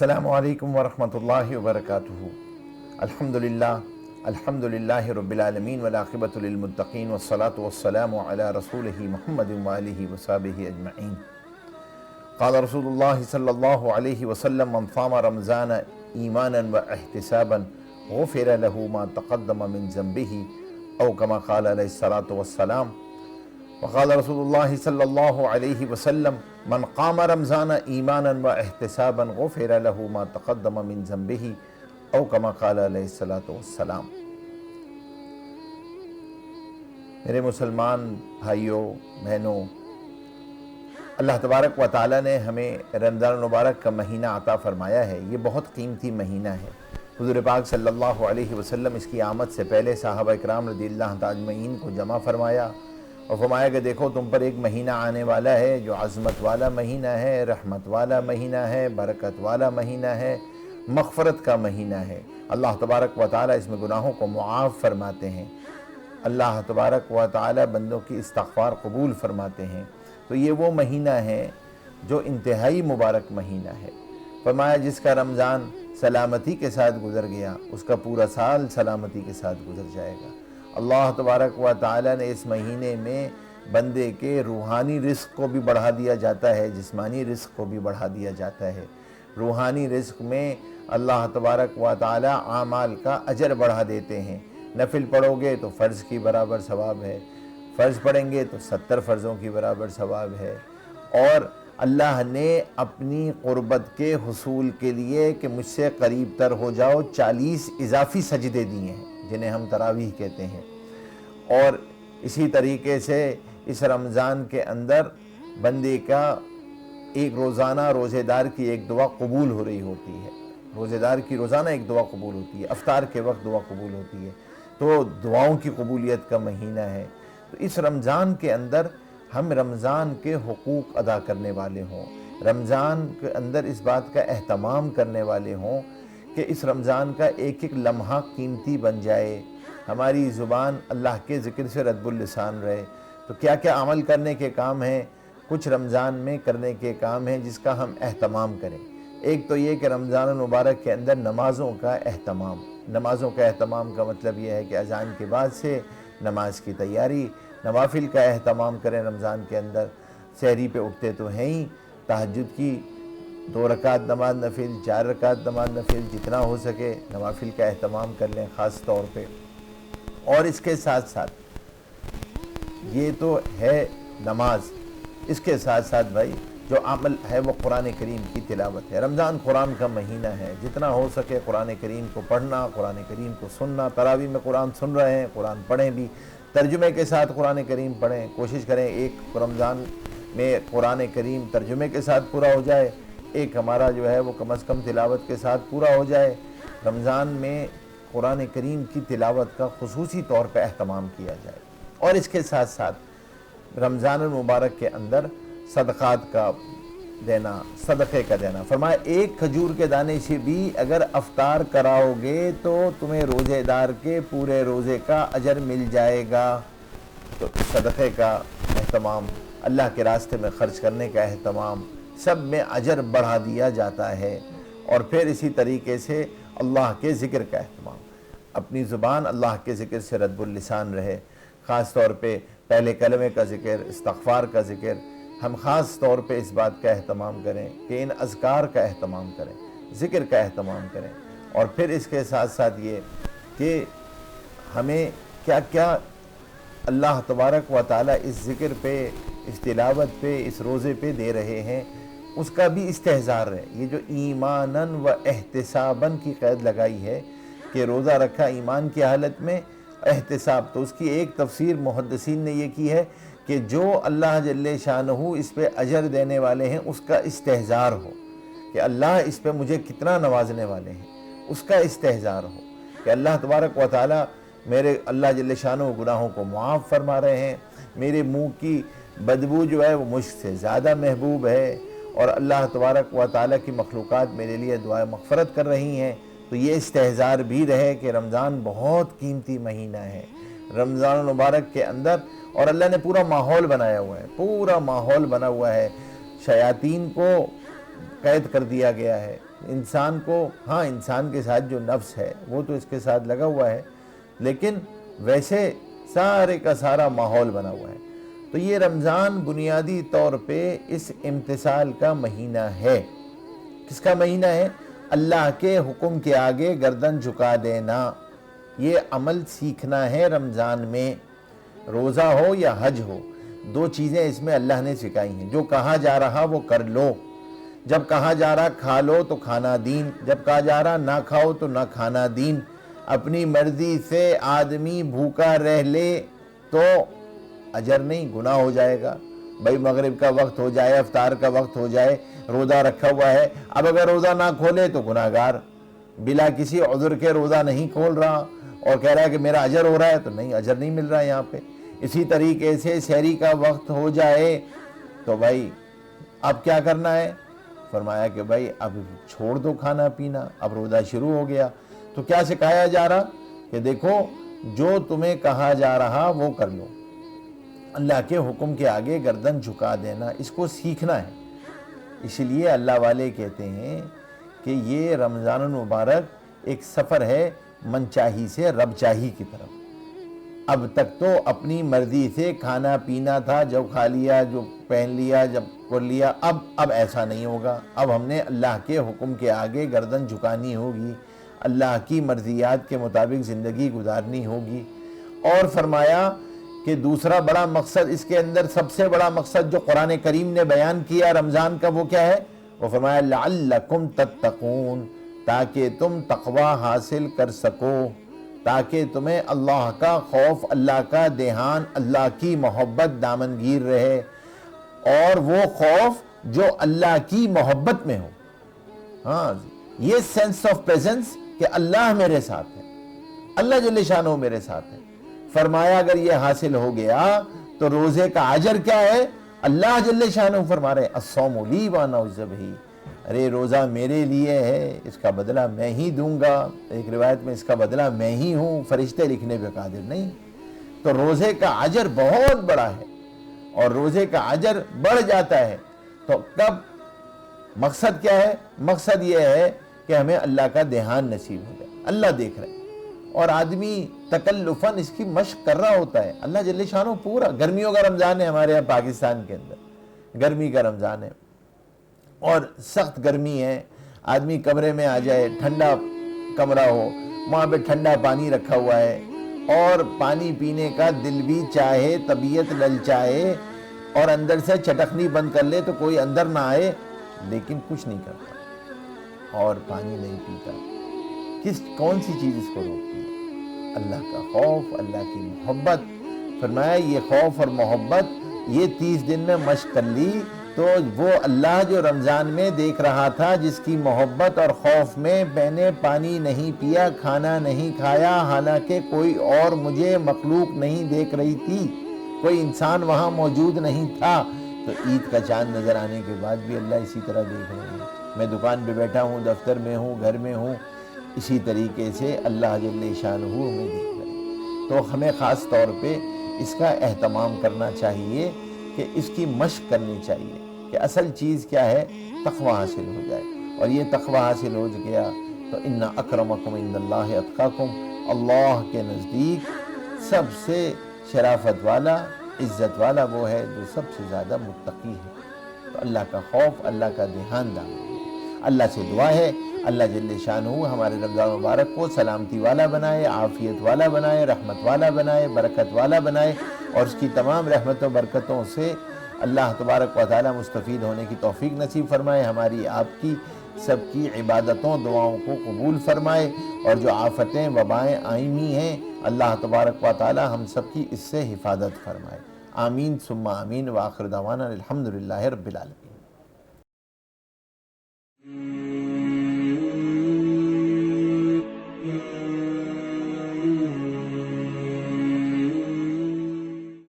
السلام علیکم ورحمۃ اللہ وبرکاتہ۔ الحمدللہ رب العالمین والعاقبۃ للمتقین والصلاة والسلام علی رسولہ محمد وآلہ وصحبہ اجمعین۔ قال رسول اللہ صلی اللہ علیہ وسلم من صام رمضان ایمانا واحتسابا غفر له ما تقدم من ذنبہ او کما قال علیہ الصلاة والسلام۔ وقال رسول اللہ صلی اللہ علیہ وسلم من قام رمضان ایمانا واحتسابا غفر له ما تقدم من ذنبہ او کما قال علیہ الصلاۃ والسلام۔ میرے مسلمان بھائیوں بہنوں، اللہ تبارک و تعالیٰ نے ہمیں رمضان المبارک کا مہینہ عطا فرمایا ہے۔ یہ بہت قیمتی مہینہ ہے۔ حضور پاک صلی اللہ علیہ وسلم اس کی آمد سے پہلے صحابہ اکرام رضی اللہ تعالی اجمعین کو جمع فرمایا اور فرمایا کہ دیکھو تم پر ایک مہینہ آنے والا ہے جو عظمت والا مہینہ ہے، رحمت والا مہینہ ہے، برکت والا مہینہ ہے، مغفرت کا مہینہ ہے۔ اللہ تبارک و تعالیٰ اس میں گناہوں کو معاف فرماتے ہیں۔ اللہ تبارک و تعالیٰ بندوں کی استغفار قبول فرماتے ہیں۔ تو یہ وہ مہینہ ہے جو انتہائی مبارک مہینہ ہے۔ فرمایا جس کا رمضان سلامتی کے ساتھ گزر گیا اس کا پورا سال سلامتی کے ساتھ گزر جائے گا۔ اللہ تبارک و تعالیٰ نے اس مہینے میں بندے کے روحانی رزق کو بھی بڑھا دیا جاتا ہے، جسمانی رزق کو بھی بڑھا دیا جاتا ہے۔ روحانی رزق میں اللہ تبارک و تعالیٰ اعمال کا اجر بڑھا دیتے ہیں۔ نفل پڑھو گے تو فرض کی برابر ثواب ہے، فرض پڑھیں گے تو 70 فرضوں کی برابر ثواب ہے۔ اور اللہ نے اپنی قربت کے حصول کے لیے کہ مجھ سے قریب تر ہو جاؤ 40 اضافی سجدے دیے ہیں جنہیں ہم تراویح کہتے ہیں۔ اور اسی طریقے سے اس رمضان کے اندر بندے کا ایک روزانہ روزے دار کی ایک دعا قبول ہو رہی ہوتی ہے۔ روزے دار کی روزانہ ایک دعا قبول ہوتی ہے، افطار کے وقت دعا قبول ہوتی ہے۔ تو دعاؤں کی قبولیت کا مہینہ ہے۔ تو اس رمضان کے اندر ہم رمضان کے حقوق ادا کرنے والے ہوں، رمضان کے اندر اس بات کا اہتمام کرنے والے ہوں کہ اس رمضان کا ایک ایک لمحہ قیمتی بن جائے، ہماری زبان اللہ کے ذکر سے رطب اللسان رہے۔ تو کیا کیا عمل کرنے کے کام ہیں؟ کچھ رمضان میں کرنے کے کام ہیں جس کا ہم اہتمام کریں۔ ایک تو یہ کہ رمضان المبارک کے اندر نمازوں کا اہتمام۔ نمازوں کا اہتمام کا مطلب یہ ہے کہ اذان کے بعد سے نماز کی تیاری، نوافل کا اہتمام کریں رمضان کے اندر۔ سحری پہ اٹھتے تو ہیں ہی، تہجد کی 2 رکعت نماز نفل، 4 رکعت نماز نفل، جتنا ہو سکے نوافل کا اہتمام کر لیں خاص طور پہ۔ اور اس کے ساتھ ساتھ یہ تو ہے نماز، اس کے ساتھ ساتھ بھائی جو عمل ہے وہ قرآن کریم کی تلاوت ہے۔ رمضان قرآن کا مہینہ ہے، جتنا ہو سکے قرآن کریم کو پڑھنا، قرآن کریم کو سننا۔ تراویح میں قرآن سن رہے ہیں، قرآن پڑھیں بھی، ترجمے کے ساتھ قرآن کریم پڑھیں۔ کوشش کریں ایک رمضان میں قرآن کریم ترجمے کے ساتھ پورا ہو جائے، ایک ہمارا جو ہے وہ کم از کم تلاوت کے ساتھ پورا ہو جائے۔ رمضان میں قرآن کریم کی تلاوت کا خصوصی طور پہ اہتمام کیا جائے۔ اور اس کے ساتھ ساتھ رمضان المبارک کے اندر صدقات کا دینا، صدقے کا دینا۔ فرمایا ایک کھجور کے دانے سے بھی اگر افطار کراؤ گے تو تمہیں روزے دار کے پورے روزے کا اجر مل جائے گا۔ تو صدقے کا اہتمام، اللہ کے راستے میں خرچ کرنے کا اہتمام، سب میں اجر بڑھا دیا جاتا ہے۔ اور پھر اسی طریقے سے اللہ کے ذکر کا اہتمام، اپنی زبان اللہ کے ذکر سے رطب اللسان رہے۔ خاص طور پہ پہلے کلمے کا ذکر، استغفار کا ذکر، ہم خاص طور پہ اس بات کا اہتمام کریں کہ ان اذکار کا اہتمام کریں، ذکر کا اہتمام کریں۔ اور پھر اس کے ساتھ ساتھ یہ کہ ہمیں کیا کیا اللہ تبارک و تعالیٰ اس ذکر پہ، اس تلاوت پہ، اس روزے پہ دے رہے ہیں، اس کا بھی استحضار ہے۔ یہ جو ایماناً و احتساباً کی قید لگائی ہے کہ روزہ رکھا ایمان کی حالت میں، احتساب، تو اس کی ایک تفسیر محدثین نے یہ کی ہے کہ جو اللہ جل شانہ اس پہ اجر دینے والے ہیں اس کا استحضار ہو، کہ اللہ اس پہ مجھے کتنا نوازنے والے ہیں، اس کا استحضار ہو کہ اللہ تبارک و تعالیٰ میرے اللہ جل شانہ گناہوں کو معاف فرما رہے ہیں، میرے منہ کی بدبو جو ہے وہ مشک سے زیادہ محبوب ہے، اور اللہ تبارک و تعالیٰ کی مخلوقات میرے لیے دعائے مغفرت کر رہی ہیں۔ تو یہ استحضار بھی رہے کہ رمضان بہت قیمتی مہینہ ہے۔ رمضان المبارک کے اندر اور اللہ نے پورا ماحول بنایا ہوا ہے، پورا ماحول بنا ہوا ہے، شیاطین کو قید کر دیا گیا ہے، انسان کو، ہاں انسان کے ساتھ جو نفس ہے وہ تو اس کے ساتھ لگا ہوا ہے، لیکن ویسے سارے کا سارا ماحول بنا ہوا ہے۔ تو یہ رمضان بنیادی طور پہ اس امتثال کا مہینہ ہے۔ کس کا مہینہ ہے؟ اللہ کے حکم کے آگے گردن جھکا دینا۔ یہ عمل سیکھنا ہے رمضان میں، روزہ ہو یا حج ہو، دو چیزیں اس میں اللہ نے سکھائی ہیں۔ جو کہا جا رہا وہ کر لو، جب کہا جا رہا کھا لو تو کھانا دین، جب کہا جا رہا نہ کھاؤ تو نہ کھانا دین۔ اپنی مرضی سے آدمی بھوکا رہ لے تو اجر نہیں، گناہ ہو جائے گا۔ بھائی مغرب کا وقت ہو جائے، افطار کا وقت ہو جائے، روزہ رکھا ہوا ہے، اب اگر روزہ نہ کھولے تو گناہگار، بلا کسی عذر کے روزہ نہیں کھول رہا اور کہہ رہا ہے کہ میرا اجر ہو رہا ہے، تو نہیں، اجر نہیں مل رہا ہے یہاں پہ۔ اسی طریقے سے سحری کا وقت ہو جائے تو بھائی اب کیا کرنا ہے؟ فرمایا کہ بھائی اب چھوڑ دو کھانا پینا، اب روزہ شروع ہو گیا۔ تو کیا سکھایا جا رہا کہ دیکھو جو تمہیں کہا جا رہا وہ کر لو، اللہ کے حکم کے آگے گردن جھکا دینا، اس کو سیکھنا ہے۔ اس لیے اللہ والے کہتے ہیں کہ یہ رمضان المبارک ایک سفر ہے من چاہی سے رب چاہی کی طرف۔ اب تک تو اپنی مرضی سے کھانا پینا تھا، جو کھا لیا، جو پہن لیا، جب کر لیا، اب ایسا نہیں ہوگا۔ اب ہم نے اللہ کے حکم کے آگے گردن جھکانی ہوگی، اللہ کی مرضیات کے مطابق زندگی گزارنی ہوگی۔ اور فرمایا کہ دوسرا بڑا مقصد اس کے اندر، سب سے بڑا مقصد جو قرآن کریم نے بیان کیا رمضان کا، وہ کیا ہے؟ وہ فرمایا لعلکم تتقون، تاکہ تم تقوی حاصل کر سکو، تاکہ تمہیں اللہ کا خوف، اللہ کا دھیان، اللہ کی محبت دامنگیر رہے، اور وہ خوف جو اللہ کی محبت میں ہو۔ ہاں یہ سینس آف پریزنس کہ اللہ میرے ساتھ ہے، اللہ جل شانہ میرے ساتھ ہے۔ فرمایا اگر یہ حاصل ہو گیا تو روزے کا اجر کیا ہے؟ اللہ جل شانہ فرما رہے الصوم لی وانا اجزی بہ، ارے روزہ میرے لیے ہے، اس کا بدلہ میں ہی دوں گا۔ ایک روایت میں اس کا بدلہ میں ہی ہوں، فرشتے لکھنے پہ قادر نہیں۔ تو روزے کا اجر بہت بڑا ہے، اور روزے کا اجر بڑھ جاتا ہے تو کب؟ مقصد کیا ہے؟ مقصد یہ ہے کہ ہمیں اللہ کا دھیان نصیب ہو جائے، اللہ دیکھ رہے ہیں، اور آدمی تکلفاً اس کی مشق کر رہا ہوتا ہے۔ اللہ جل شانہ پورا، گرمیوں کا رمضان ہے ہمارے یہاں پاکستان کے اندر، گرمی کا رمضان ہے اور سخت گرمی ہے، آدمی کمرے میں آ جائے، ٹھنڈا کمرہ ہو، وہاں پہ ٹھنڈا پانی رکھا ہوا ہے، اور پانی پینے کا دل بھی چاہے، طبیعت للچائے، اور اندر سے چٹخنی بند کر لے تو کوئی اندر نہ آئے، لیکن کچھ نہیں کرتا اور پانی نہیں پیتا۔ کون سی چیز اس کو روکتی ہے؟ اللہ کا خوف، اللہ کی محبت۔ فرمایا یہ خوف اور محبت یہ 30 دن میں مشق کر لی تو وہ اللہ جو رمضان میں دیکھ رہا تھا، جس کی محبت اور خوف میں میں نے پانی نہیں پیا، کھانا نہیں کھایا، حالانکہ کوئی اور مجھے مخلوق نہیں دیکھ رہی تھی، کوئی انسان وہاں موجود نہیں تھا، تو عید کا چاند نظر آنے کے بعد بھی اللہ اسی طرح دیکھ رہے ہیں۔ میں دکان پہ بیٹھا ہوں، دفتر میں ہوں، گھر میں ہوں، اسی طریقے سے اللہ جل شانہ ہمیں دیکھ رہے ہیں۔ تو ہمیں خاص طور پہ اس کا اہتمام کرنا چاہیے کہ اس کی مشق کرنی چاہیے کہ اصل چیز کیا ہے؟ تقوی حاصل ہو جائے، اور یہ تقوی حاصل ہو گیا تو ان اکرمکم عند اللہ اتقاکم، اللہ کے نزدیک سب سے شرافت والا، عزت والا وہ ہے جو سب سے زیادہ متقی ہے۔ تو اللہ کا خوف، اللہ کا دھیان دامن، اللہ سے دعا ہے اللہ جل شانہ ہمارے رمضان مبارک کو سلامتی والا بنائے، عافیت والا بنائے، رحمت والا بنائے، برکت والا بنائے، اور اس کی تمام رحمتوں برکتوں سے اللہ تبارک و تعالی مستفید ہونے کی توفیق نصیب فرمائے، ہماری آپ کی سب کی عبادتوں دعاؤں کو قبول فرمائے، اور جو آفتیں وبائیں آئمی ہیں اللہ تبارک و تعالی ہم سب کی اس سے حفاظت فرمائے۔ آمین ثم آمین، وآخر دعوانا الحمدللہ رب العالمین۔